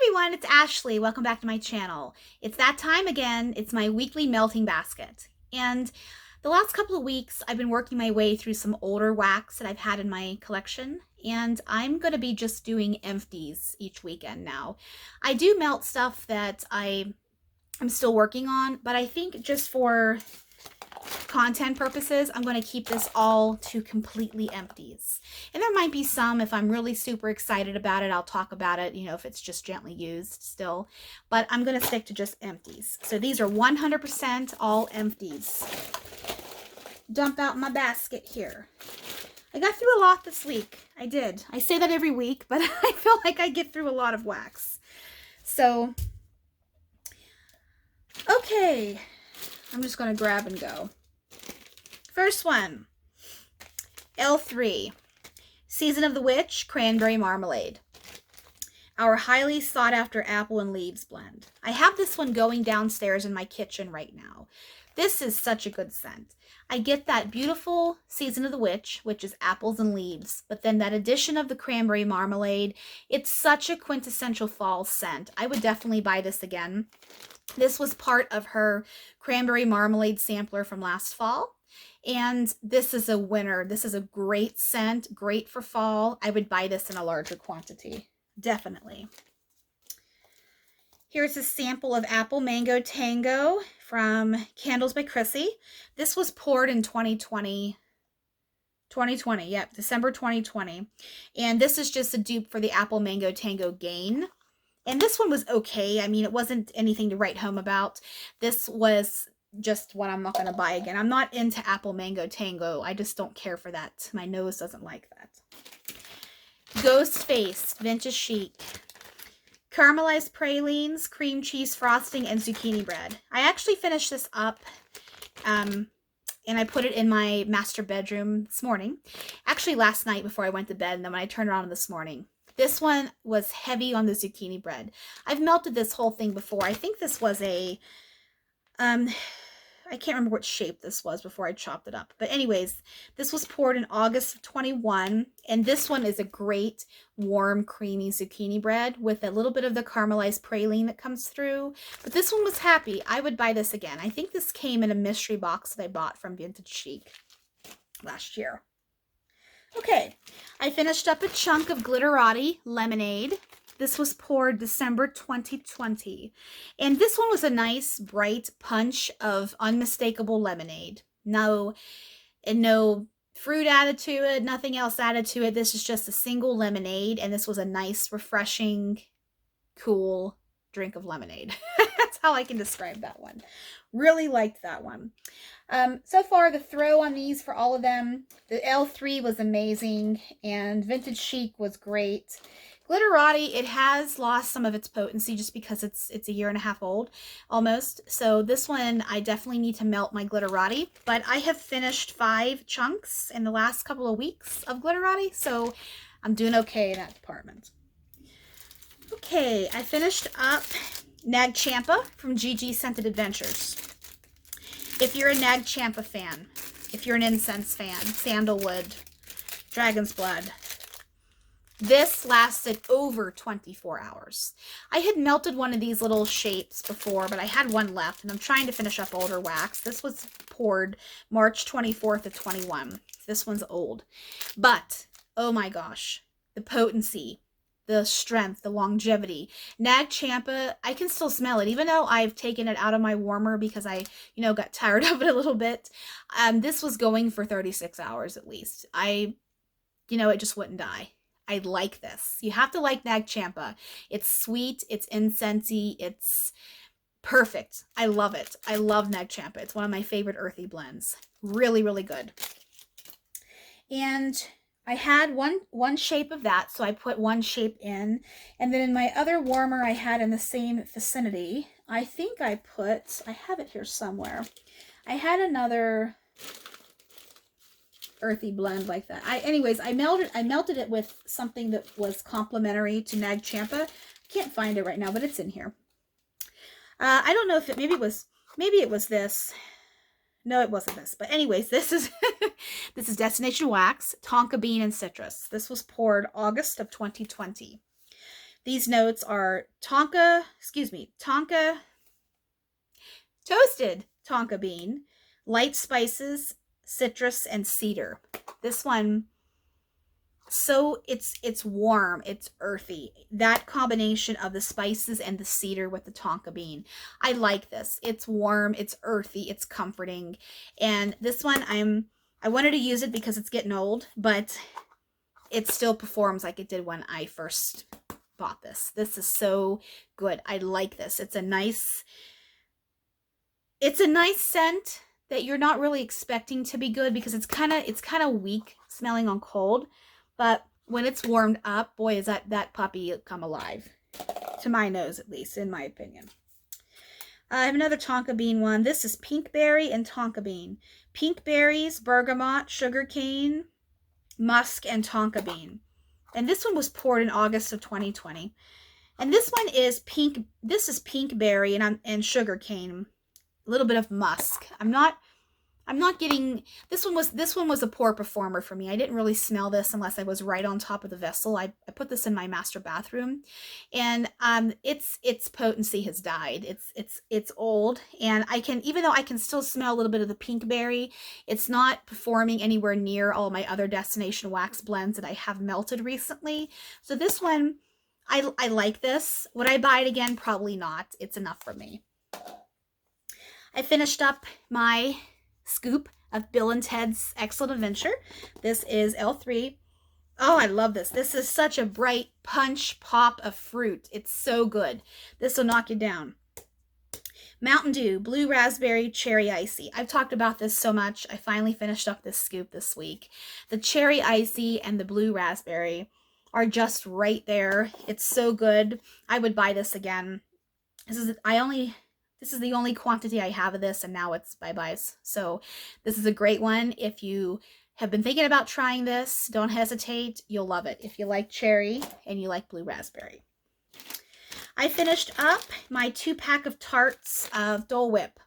Everyone, it's Ashley. Welcome back to my channel. It's that time again. It's my weekly melting basket. And the last couple of weeks, I've been working my way through some older wax that I've had in my collection. And I'm going to be just doing empties each weekend now. I do melt stuff that I'm still working on, but I think just for content purposes, I'm going to keep this all to completely empties. And there might be some, if I'm really super excited about it, I'll talk about it, you know, if it's just gently used still. But I'm going to stick to just empties. So these are 100% all empties. Dump out my basket here. I got through a lot this week. I did. I say that every week, but I feel like I get through a lot of wax. So, okay. I'm just going to grab and go. First one, L3, Season of the Witch, Cranberry Marmalade. Our highly sought after apple and leaves blend. I have this one going downstairs in my kitchen right now. This is such a good scent. I get that beautiful Season of the Witch, which is apples and leaves, but then that addition of the cranberry marmalade, it's such a quintessential fall scent. I would definitely buy this again. This was part of her cranberry marmalade sampler from last fall. And this is a winner. This is a great scent, great for fall. I would buy this in a larger quantity, definitely. Here's a sample of Apple Mango Tango from Candles by Chrissy. This was poured in 2020, yep, December 2020. And this is just a dupe for the Apple Mango Tango Gain. And this one was okay. I mean, it wasn't anything to write home about. This was just what I'm not going to buy again. I'm not into Apple Mango Tango. I just don't care for that. My nose doesn't like that. Ghost Face Vintage Chic. Caramelized pralines, cream cheese frosting, and zucchini bread. I actually finished this up and I put it in my master bedroom this morning. Actually last night before I went to bed, and then when I turned it on this morning. This one was heavy on the zucchini bread. I've melted this whole thing before. I think this was a I can't remember what shape this was before I chopped it up. But anyways, this was poured in August of 21. And this one is a great, warm, creamy zucchini bread with a little bit of the caramelized praline that comes through. But this one was happy. I would buy this again. I think this came in a mystery box that I bought from Vintage Chic last year. Okay, I finished up a chunk of Glitterati Lemonade. This was poured December 2020. And this one was a nice, bright punch of unmistakable lemonade. No fruit added to it, nothing else added to it. This is just a single lemonade, and this was a nice, refreshing, cool drink of lemonade. That's how I can describe that one. Really liked that one. So far, the throw on these for all of them, the L3 was amazing, and Vintage Chic was great. Glitterati, it has lost some of its potency just because it's a year and a half old almost. So this one, I definitely need to melt my Glitterati. But I have finished 5 chunks in the last couple of weeks of Glitterati, so I'm doing okay in that department. Okay, I finished up Nag Champa from GG Scented Adventures. If you're a Nag Champa fan, if you're an incense fan, Sandalwood, Dragon's Blood, this lasted over 24 hours. I had melted one of these little shapes before, but I had one left, and I'm trying to finish up older wax. This was poured March 24th of 21. This one's old. But, oh my gosh, the potency, the strength, the longevity. Nag Champa, I can still smell it, even though I've taken it out of my warmer because I, got tired of it a little bit. This was going for 36 hours at least. It just wouldn't die. I like this. You have to like Nag Champa. It's sweet, it's incensey, it's perfect. I love it. I love Nag Champa. It's one of my favorite earthy blends. Really, really good. And I had one shape of that, so I put one shape in. And then in my other warmer I had in the same vicinity, I think I have it here somewhere. I had another earthy blend like that. I melted it with something that was complementary to Nag Champa. I can't find it right now, but it's in here. I don't know if maybe it was this. No, it wasn't this. But anyways, this is this is Destination Wax, Tonka Bean and Citrus. This was poured August of 2020. These notes are Tonka, toasted Tonka bean, light spices, citrus, and cedar. This one, so it's warm, it's earthy. That combination of the spices and the cedar with the Tonka bean. I like this. It's warm, it's earthy, it's comforting. And this one I wanted to use it because it's getting old, but it still performs like it did when I first bought this. This is so good. I like this. It's a nice scent that you're not really expecting to be good because it's kind of weak smelling on cold, but when it's warmed up, boy, is that puppy come alive. To my nose, at least, in my opinion. I have another Tonka bean one. This is pink berry and Tonka bean. Pink berries, bergamot, sugarcane, musk, and Tonka bean. And this one was poured in August of 2020. And this one is pink. This is pink berry and sugarcane. A little bit of musk. I'm not getting, this one was a poor performer for me. I didn't really smell this unless I was right on top of the vessel. I put this in my master bathroom, and its potency has died. It's old, and even though I can still smell a little bit of the pink berry, it's not performing anywhere near all my other destination wax blends that I have melted recently. So this one, I like this. Would I buy it again? Probably not. It's enough for me. I finished up my scoop of Bill and Ted's Excellent Adventure. This is L3. Oh, I love this. This is such a bright punch pop of fruit. It's so good. This will knock you down. Mountain Dew, Blue Raspberry, Cherry Icy. I've talked about this so much. I finally finished up this scoop this week. The Cherry Icy and the Blue Raspberry are just right there. It's so good. I would buy this again. This is the only quantity I have of this, and now it's bye-byes. So this is a great one. If you have been thinking about trying this, don't hesitate. You'll love it if you like cherry and you like blue raspberry. I finished up my 2-pack of tarts of Dole Whip.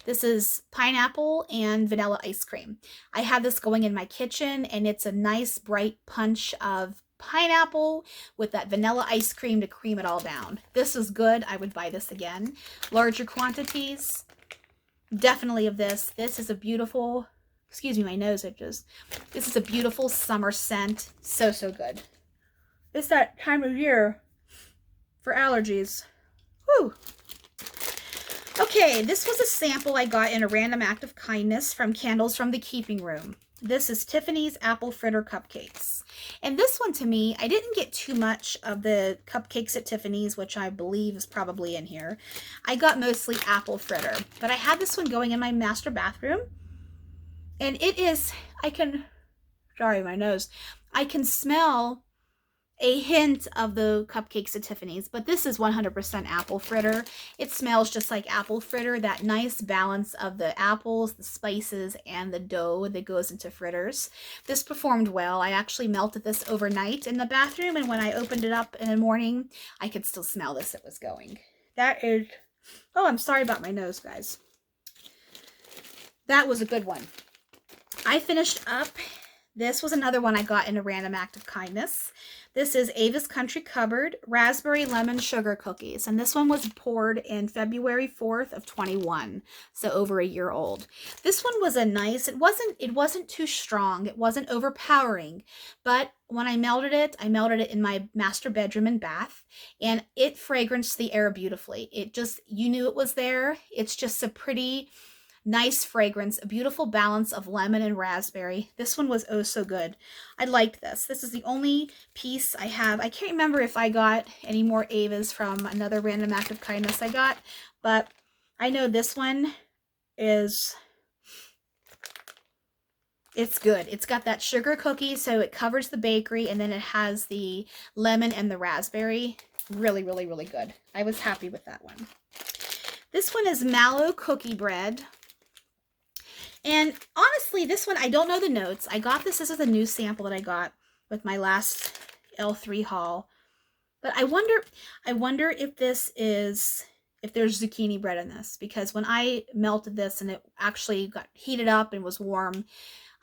This is pineapple and vanilla ice cream. I have this going in my kitchen, and it's a nice bright punch of pineapple with that vanilla ice cream to cream it all down. This is good. I would buy this again. Larger quantities, definitely of this. This is a beautiful, excuse me, my nose itches. This is a beautiful summer scent. So good. It's that time of year for allergies. Whew. Okay, this was a sample I got in a random act of kindness from Candles from the Keeping Room. This is Tiffany's Apple Fritter Cupcakes. And this one, to me, I didn't get too much of the cupcakes at Tiffany's, which I believe is probably in here. I got mostly Apple Fritter. But I had this one going in my master bathroom. And it is, sorry, my nose. I can smell a hint of the cupcakes at Tiffany's, but this is 100% apple fritter. It smells just like apple fritter, that nice balance of the apples, the spices, and the dough that goes into fritters. This performed well. I actually melted this overnight in the bathroom, and when I opened it up in the morning, I could still smell this. It was going. That is, oh, I'm sorry about my nose, guys. That was a good one. I finished up, this was another one I got in a random act of kindness. This is Ava's Country Cupboard Raspberry Lemon Sugar Cookies. And this one was poured in February 4th of 21. So over a year old. This one was a nice, it wasn't too strong. It wasn't overpowering. But when I melted it in my master bedroom and bath. And it fragranced the air beautifully. It just, you knew it was there. It's just a pretty nice fragrance, a beautiful balance of lemon and raspberry. This one was oh so good. I liked this. This is the only piece I have. I can't remember if I got any more Ava's from another random act of kindness I got, but I know this one is, it's good. It's got that sugar cookie, so it covers the bakery, and then it has the lemon and the raspberry. Really, really, really good. I was happy with that one. This one is Mallow Cookie Bread. And honestly, this one, I don't know the notes. I got this. This is a new sample that I got with my last L3 haul. But I wonder if this is, if there's zucchini bread in this. Because when I melted this and it actually got heated up and was warm,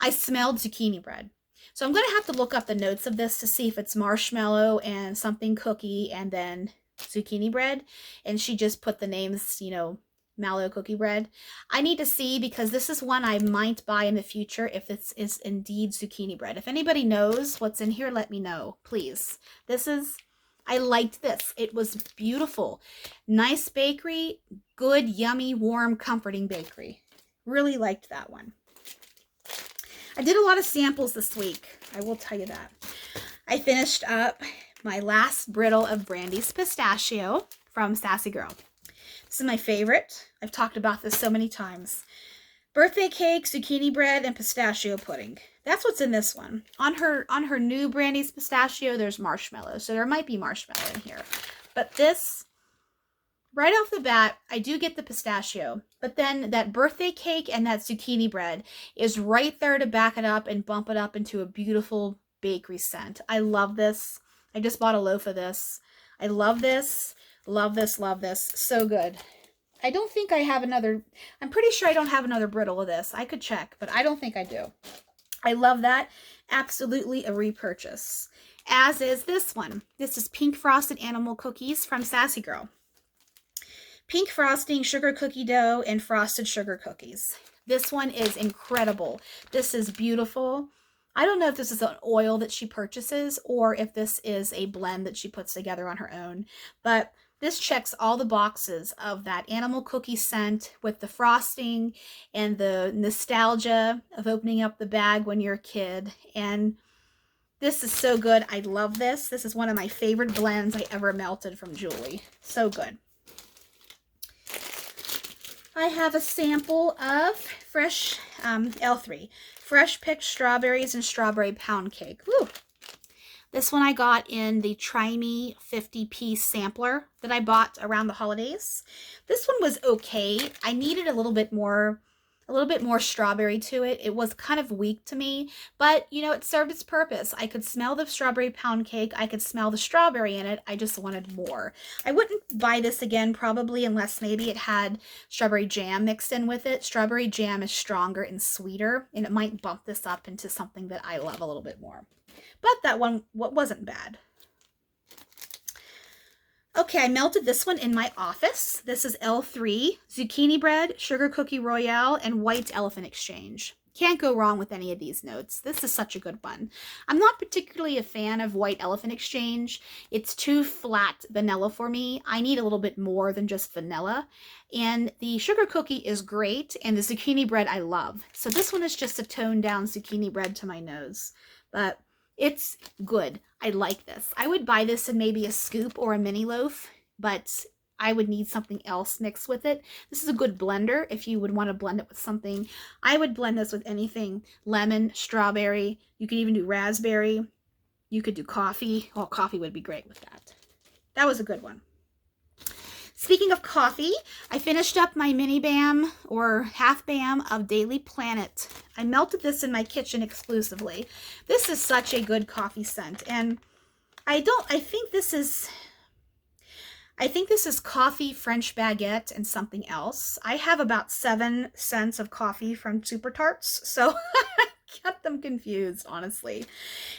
I smelled zucchini bread. So I'm going to have to look up the notes of this to see if it's marshmallow and something cookie and then zucchini bread. And she just put the names, you know, mallow cookie bread. I need to see, because this is one I might buy in the future if this is indeed zucchini bread. If anybody knows what's in here, let me know, please. I liked this. It was beautiful. Nice bakery, good, yummy, warm, comforting bakery. Really liked that one. I did a lot of samples this week, I will tell you that. I finished up my last brittle of Brandy's Pistachio from Sassy Girl. This is my favorite. I've talked about this so many times. Birthday cake, zucchini bread, and pistachio pudding. That's what's in this one. On her new Brandy's Pistachio, there's marshmallow. So there might be marshmallow in here. But this, right off the bat, I do get the pistachio. But then that birthday cake and that zucchini bread is right there to back it up and bump it up into a beautiful bakery scent. I love this. I just bought a loaf of this. I love this. Love this, love this. So good. I don't think I have another, I'm pretty sure I don't have another brittle of this. I could check, but I don't think I do. I love that. Absolutely a repurchase. As is this one. This is Pink Frosted Animal Cookies from Sassy Girl. Pink frosting, sugar cookie dough, and frosted sugar cookies. This one is incredible. This is beautiful. I don't know if this is an oil that she purchases or if this is a blend that she puts together on her own, but this checks all the boxes of that animal cookie scent with the frosting and the nostalgia of opening up the bag when you're a kid. And this is so good. I love this. This is one of my favorite blends I ever melted from Julie. So good. I have a sample of fresh L3. Fresh picked strawberries and strawberry pound cake. Woo! This one I got in the Try Me 50-piece sampler that I bought around the holidays. This one was okay. I needed a little bit more strawberry to it. It was kind of weak to me, but you know, it served its purpose. I could smell the strawberry pound cake. I could smell the strawberry in it. I just wanted more. I wouldn't buy this again probably unless maybe it had strawberry jam mixed in with it. Strawberry jam is stronger and sweeter, and it might bump this up into something that I love a little bit more. But that one wasn't bad. Okay, I melted this one in my office. This is L3, zucchini bread, sugar cookie royale, and white elephant exchange. Can't go wrong with any of these notes. This is such a good one. I'm not particularly a fan of white elephant exchange. It's too flat vanilla for me. I need a little bit more than just vanilla. And the sugar cookie is great, and the zucchini bread I love. So this one is just a toned down zucchini bread to my nose. But it's good. I like this. I would buy this in maybe a scoop or a mini loaf, but I would need something else mixed with it. This is a good blender if you would want to blend it with something. I would blend this with anything. Lemon, strawberry. You could even do raspberry. You could do coffee. Oh, coffee would be great with that. That was a good one. Speaking of coffee, I finished up my mini BAM or half BAM of Daily Planet. I melted this in my kitchen exclusively. This is such a good coffee scent, and I think this is coffee, French baguette, and something else. I have about 7 cents of coffee from Super Tarts, so I kept them confused, honestly.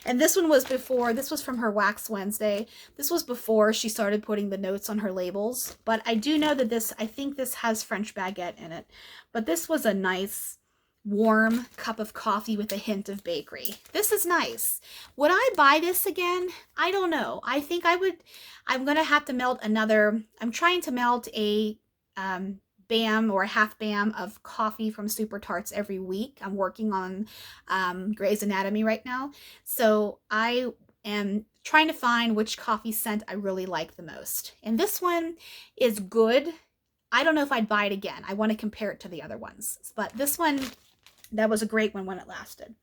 And this one was before, this was from her Wax Wednesday. This was before she started putting the notes on her labels. But I do know that I think this has French baguette in it. But this was a nice, warm cup of coffee with a hint of bakery. This is nice. Would I buy this again? I don't know. I think I would. I'm going to have to melt another. I'm trying to melt a BAM or a half BAM of coffee from Super Tarts every week. I'm working on Grey's Anatomy right now. So I am trying to find which coffee scent I really like the most. And this one is good. I don't know if I'd buy it again. I want to compare it to the other ones. But this one, that was a great one when it lasted.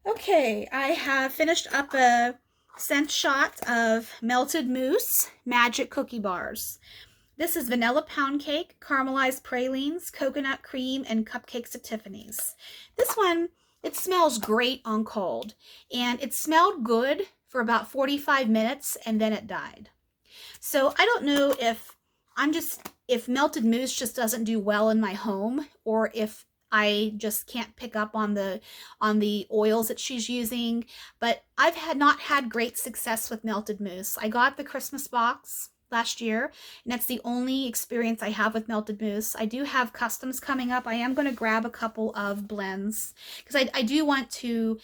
Okay, I have finished up a scent shot of Melted Mousse Magic Cookie Bars. This is vanilla pound cake, caramelized pralines, coconut cream, and cupcakes at Tiffany's. This one, it smells great on cold. And it smelled good for about 45 minutes, and then it died. So I don't know if melted mousse just doesn't do well in my home, or if I just can't pick up on the oils that she's using. But I've not had great success with melted mousse. I got the Christmas box last year, and that's the only experience I have with melted mousse. I do have customs coming up. I am going to grab a couple of blends because I do want to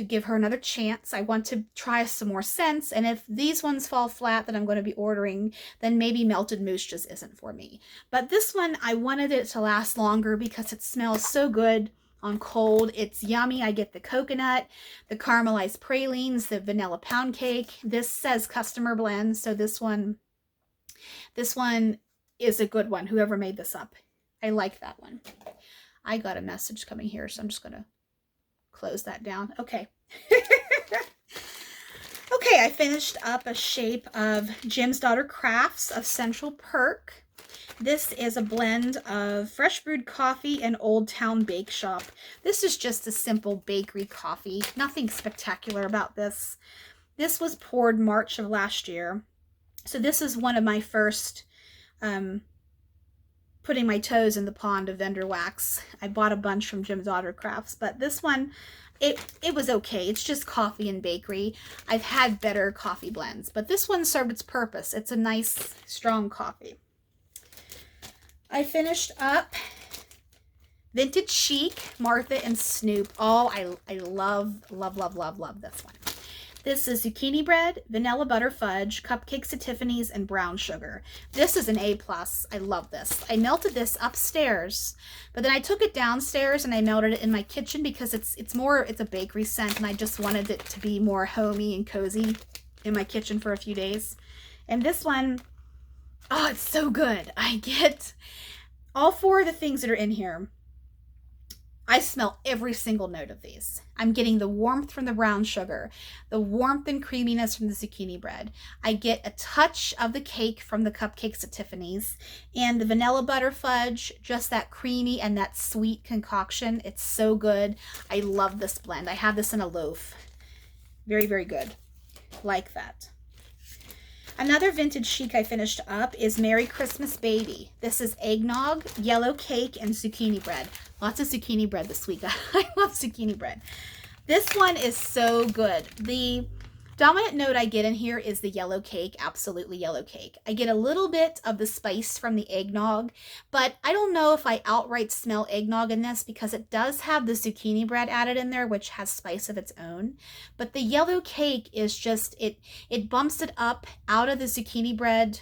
give her another chance. I want to try some more scents, and if these ones fall flat that I'm going to be ordering, then maybe melted mousse just isn't for me. But this one, I wanted it to last longer because it smells so good on cold. It's yummy. I get the coconut, the caramelized pralines, the vanilla pound cake. This says customer blend, so this one is a good one. Whoever made this up, I like that one. I got a message coming here, so I'm just gonna close that down. Okay. Okay, I finished up a shape of Jim's Daughter Crafts of Central Perk. This is a blend of fresh brewed coffee and Old Town Bake Shop. This is just a simple bakery coffee. Nothing spectacular about this. This was poured March of last year. So this is one of my first putting my toes in the pond of vendor wax. I bought a bunch from Jim's Daughter Crafts, but this one, it was okay. It's just coffee and bakery. I've had better coffee blends, but this one served its purpose. It's a nice, strong coffee. I finished up Vintage Chic, Martha and Snoop. Oh, I love this one. This is zucchini bread, vanilla butter fudge, cupcakes at Tiffany's, and brown sugar. This is an A+. I love this. I melted this upstairs, but then I took it downstairs and I melted it in my kitchen because it's a bakery scent, and I just wanted it to be more homey and cozy in my kitchen for a few days. And this one, oh, it's so good. I get all 4 of the things that are in here. I smell every single note of these. I'm getting the warmth from the brown sugar, the warmth and creaminess from the zucchini bread. I get a touch of the cake from the cupcakes at Tiffany's, and the vanilla butter fudge, just that creamy and that sweet concoction. It's so good. I love this blend. I have this in a loaf. Very, very good. Like that. Another Vintage Chic I finished up is Merry Christmas Baby. This is eggnog, yellow cake, and zucchini bread. Lots of zucchini bread this week. I love zucchini bread. This one is so good. The dominant note I get in here is the yellow cake, absolutely yellow cake. I get a little bit of the spice from the eggnog, but I don't know if I outright smell eggnog in this because it does have the zucchini bread added in there, which has spice of its own. But the yellow cake is just, it bumps it up out of the zucchini bread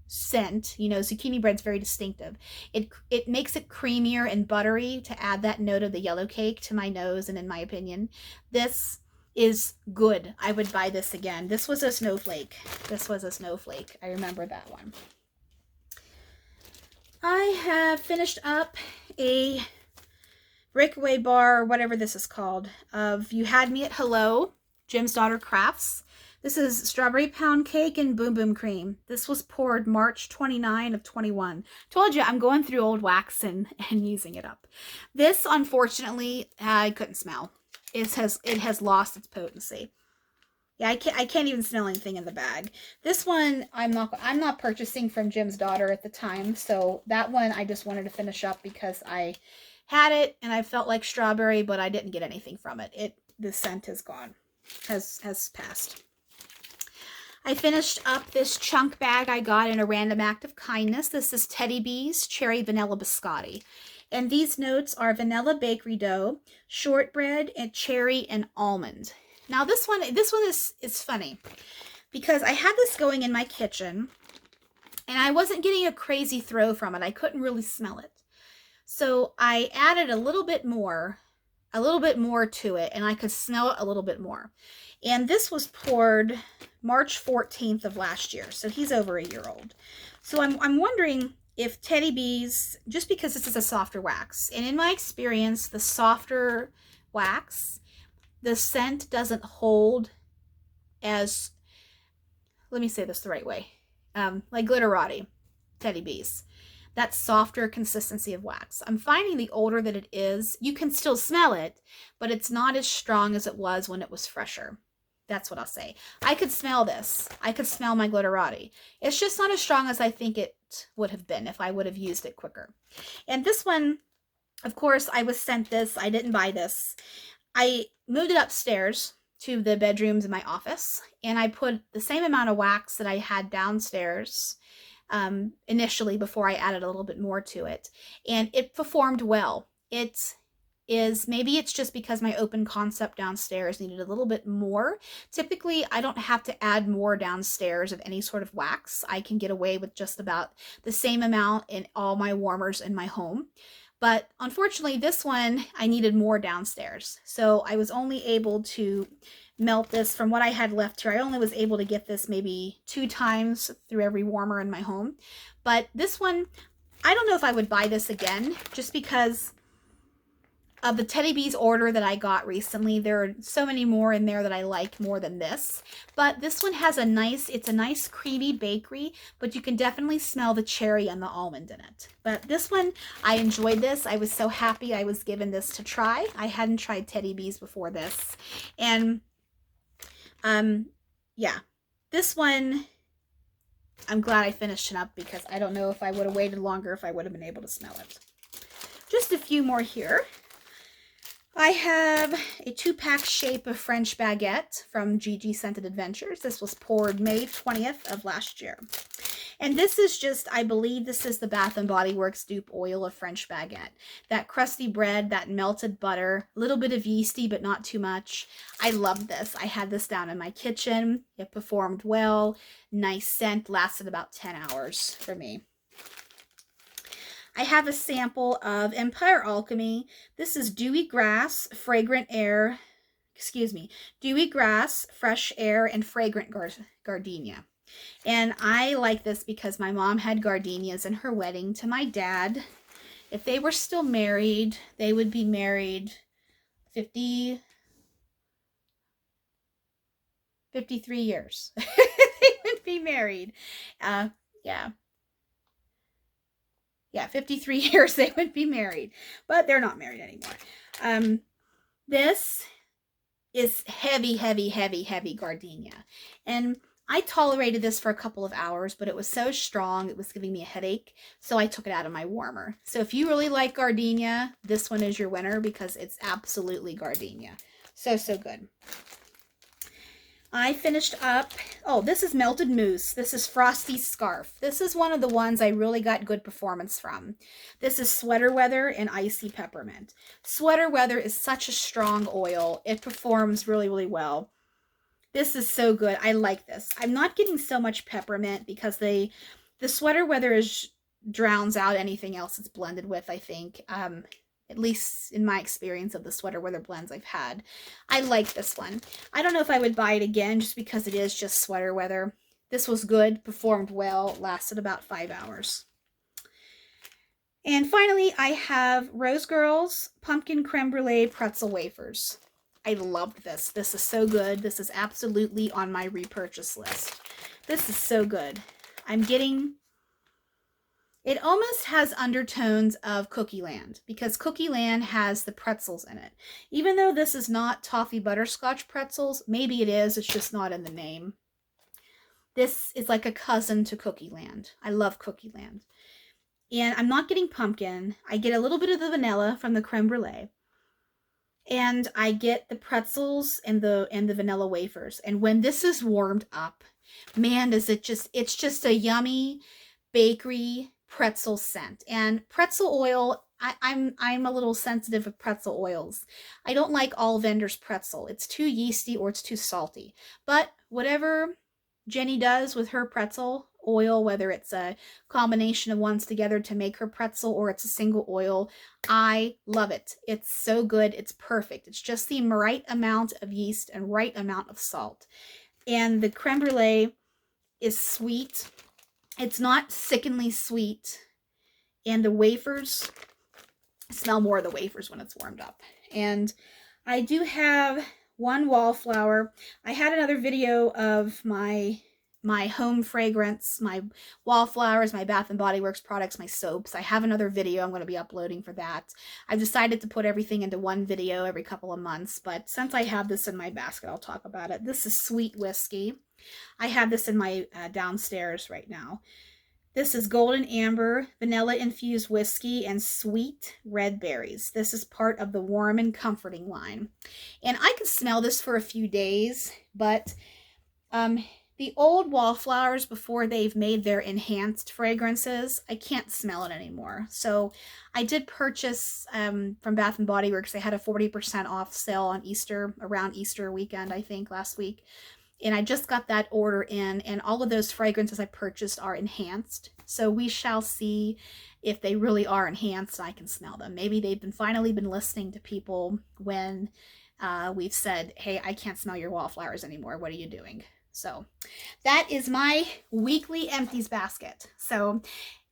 scent. You know, zucchini bread's very distinctive. It makes it creamier and buttery to add that note of the yellow cake to my nose, and in my opinion, this is good. I would buy this again. This was a snowflake. This was a snowflake. I remember that one. I have finished up a breakaway bar, whatever this is called, of You Had Me at Hello, Jim's Daughter Crafts. This is strawberry pound cake and boom boom cream. This was poured March 29 of 21. Told you I'm going through old wax and using it up. This, unfortunately, I couldn't smell. It has lost its potency. Yeah, I can't even smell anything in the bag. This one I'm not purchasing from Jim's Daughter at the time, so that one I just wanted to finish up because I had it and I felt like strawberry, but I didn't get anything from it. The scent is gone, has passed. I finished up this chunk bag I got in a random act of kindness. This is Teddy B's Cherry Vanilla Biscotti. And these notes are vanilla bakery dough, shortbread, and cherry and almond. Now this one is funny because I had this going in my kitchen and I wasn't getting a crazy throw from it. I couldn't really smell it. So I added a little bit more to it, and I could smell it a little bit more. And this was poured March 14th of last year. So he's over a year old. So I'm wondering if Teddy B's, just because this is a softer wax, and in my experience, the softer wax, the scent doesn't hold as, let me say this the right way, like Glitterati, Teddy B's. That softer consistency of wax. I'm finding the older that it is, you can still smell it, but it's not as strong as it was when it was fresher. That's what I'll say. I could smell this. I could smell my Glitterati. It's just not as strong as I think it would have been if I would have used it quicker. And this one, Of course, I was sent this. I didn't buy this. I moved it upstairs to the bedrooms in my office, and I put the same amount of wax that I had downstairs initially before I added a little bit more to it, and it performed well. Maybe it's just because my open concept downstairs needed a little bit more. Typically, I don't have to add more downstairs of any sort of wax. I can get away with just about the same amount in all my warmers in my home. But unfortunately, this one, I needed more downstairs. So I was only able to melt this from what I had left here. I only was able to get this maybe 2 times through every warmer in my home. But this one, I don't know if I would buy this again, just because of the Teddy Bees order that I got recently. There are so many more in there that I like more than this. But this one has it's a nice creamy bakery, but you can definitely smell the cherry and the almond in it. But this one, I enjoyed this. I was so happy I was given this to try. I hadn't tried Teddy Bees before this. And, yeah, this one, I'm glad I finished it up, because I don't know if I would have waited longer if I would have been able to smell it. Just a few more here. I have a 2-pack shape of French baguette from Gigi Scented Adventures. This was poured May 20th of last year. And this is just, I believe this is the Bath & Body Works dupe oil of French baguette. That crusty bread, that melted butter, a little bit of yeasty, but not too much. I love this. I had this down in my kitchen. It performed well. Nice scent. Lasted about 10 hours for me. I have a sample of Empire Alchemy. This is Dewy Grass, Fragrant Air, Dewy Grass, Fresh Air, and Fragrant Gardenia. And I like this because my mom had gardenias in her wedding to my dad. If they were still married, they would be married 53 years. They would be married. Yeah, 53 years they would be married, but they're not married anymore. This is heavy, heavy, heavy, heavy gardenia. And I tolerated this for a couple of hours, but it was so strong, it was giving me a headache, so I took it out of my warmer. So if you really like gardenia, this one is your winner, because it's absolutely gardenia. So, so good. I finished up, this is Melted Mousse. This is Frosty Scarf. This is one of the ones I really got good performance from. This is Sweater Weather and Icy Peppermint. Sweater Weather is such a strong oil. It performs really, really well. This is so good. I like this. I'm not getting so much peppermint because the Sweater Weather drowns out anything else it's blended with, I think. At least in my experience of the Sweater Weather blends I've had. I like this one. I don't know if I would buy it again, just because it is just Sweater Weather. This was good, performed well, lasted about 5 hours. And finally, I have Rose Girls Pumpkin Creme Brulee Pretzel Wafers. I loved this. This is so good. This is absolutely on my repurchase list. This is so good. It almost has undertones of Cookie Land, because Cookie Land has the pretzels in it. Even though this is not toffee butterscotch pretzels, maybe it is, it's just not in the name. This is like a cousin to Cookie Land. I love Cookie Land. And I'm not getting pumpkin. I get a little bit of the vanilla from the creme brulee. And I get the pretzels and the vanilla wafers. And when this is warmed up, man, it's just a yummy bakery pretzel scent. And pretzel oil, I'm a little sensitive of pretzel oils. I don't like all vendors' pretzel. It's too yeasty or it's too salty. But whatever Jenny does with her pretzel oil, whether it's a combination of ones together to make her pretzel or it's a single oil, I love it. It's so good. It's perfect. It's just the right amount of yeast and right amount of salt. And the creme brulee is sweet. It's not sickeningly sweet. And the wafers, smell more of the wafers when it's warmed up. And I do have one wallflower. I had another video of my home fragrance, my wallflowers, my Bath & Body Works products, my soaps. I have another video I'm going to be uploading for that. I've decided to put everything into one video every couple of months, but since I have this in my basket, I'll talk about it. This is Sweet Whiskey. I have this in my downstairs right now. This is Golden Amber, Vanilla Infused Whiskey, and Sweet Red Berries. This is part of the Warm and Comforting line. And I could smell this for a few days, but the old Wallflowers, before they've made their enhanced fragrances, I can't smell it anymore. So I did purchase from Bath & Body Works. They had a 40% off sale on Easter, around Easter weekend, I think, last week. And I just got that order in, and all of those fragrances I purchased are enhanced. So we shall see if they really are enhanced. I can smell them. Maybe they've finally been listening to people when we've said, hey, I can't smell your Wallflowers anymore. What are you doing? So that is my weekly Empties basket. So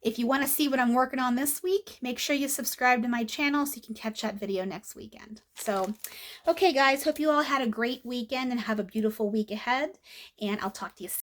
if you want to see what I'm working on this week, make sure you subscribe to my channel so you can catch that video next weekend. So, okay guys, hope you all had a great weekend and have a beautiful week ahead, and I'll talk to you soon.